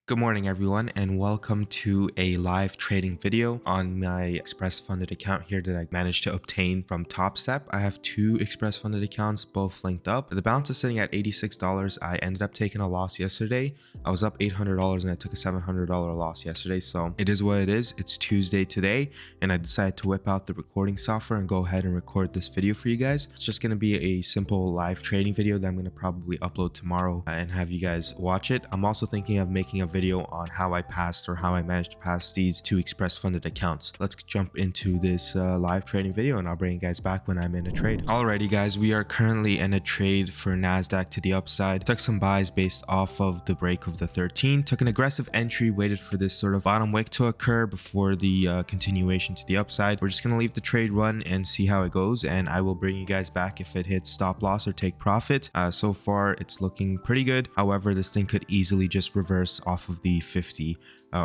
Good morning everyone, and welcome to a live trading video on my express funded account here that I managed to obtain from Topstep. I have two express funded accounts, both linked up. The balance is sitting at $86. I ended up taking a loss yesterday. I was up $800 and I took a $700 loss yesterday, so it is what it is. It's Tuesday today and I decided to whip out the recording software and go ahead and record this video for you guys. It's just going to be a simple live trading video that I'm going to probably upload tomorrow and have you guys watch it. I'm also thinking of making a video on how I passed or how I managed to pass these two express funded accounts. Let's jump into this live trading video and I'll bring you guys back when I'm in a trade. Alrighty guys, we are currently in a trade for NASDAQ to the upside. Took some buys based off of the break of the 13, took an aggressive entry, waited for this sort of bottom wick to occur before the continuation to the upside. We're just going to leave the trade run and see how it goes, and I will bring you guys back if it hits stop loss or take profit. So far it's looking pretty good. However, this thing could easily just reverse off of the 50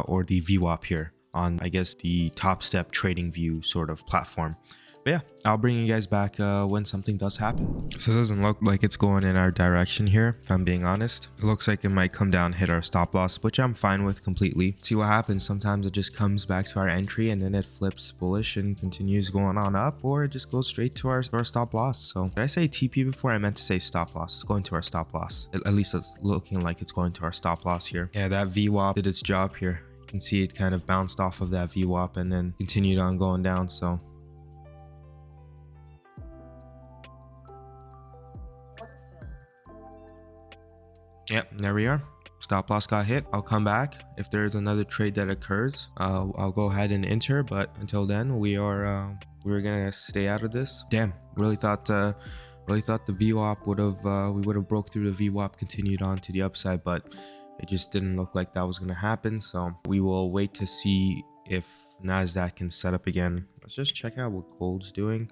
or the VWAP here on, I guess, the Topstep trading view sort of platform. But yeah, I'll bring you guys back when something does happen. So it doesn't look like it's going in our direction here, if I'm being honest. It looks like it might come down, hit our stop loss, which I'm fine with completely. See what happens. Sometimes it just comes back to our entry and then it flips bullish and continues going on up, or it just goes straight to our stop loss. So did I say TP before? I meant to say stop loss. It's going to our stop loss. At least it's looking like it's going to our stop loss here. Yeah, that VWAP did its job here. You can see it kind of bounced off of that VWAP and then continued on going down. So yep, there we are. Stop loss got hit. I'll come back if there's another trade that occurs. I'll go ahead and enter, but until then we're gonna stay out of this. Damn, really thought the VWAP would have we would have broke through the VWAP, continued on to the upside, but it just didn't look like that was gonna happen. So we will wait to see if NASDAQ can set up again. Let's just check out what gold's doing.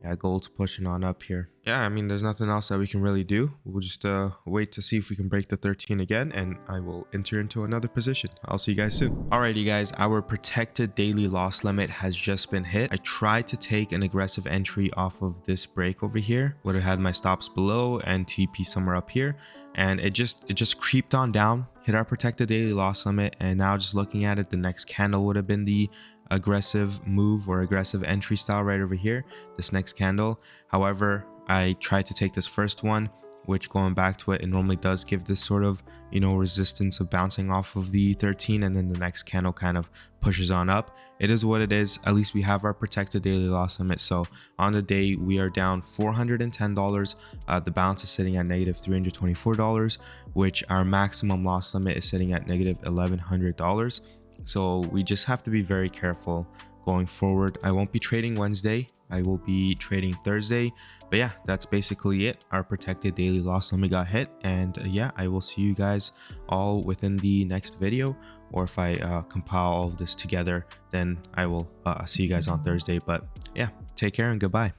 Yeah, gold's pushing on up here. Yeah, I mean, there's nothing else that we can really do. We'll just wait to see if we can break the 13 again, and I will enter into another position. I'll see you guys soon. Alrighty guys, our protected daily loss limit has just been hit. I tried to take an aggressive entry off of this break over here. Would have had my stops below and TP somewhere up here, and it just creeped on down, hit our protected daily loss limit, and now just looking at it, the next candle would have been the aggressive move or aggressive entry style right over here, this next candle. However, I tried to take this first one, which, going back to it normally does give this sort of, you know, resistance of bouncing off of the 13, and then the next candle kind of pushes on up. It is what it is. At least we have our protected daily loss limit. So on the day we are down $410. The balance is sitting at negative $324, which our maximum loss limit is sitting at negative $1,100. So we just have to be very careful going forward. I won't be trading Wednesday. I will be trading Thursday. But yeah, that's basically it. Our protected daily loss limit got hit. And yeah, I will see you guys all within the next video. Or if I compile all of this together, then I will see you guys on Thursday. But yeah, take care and goodbye.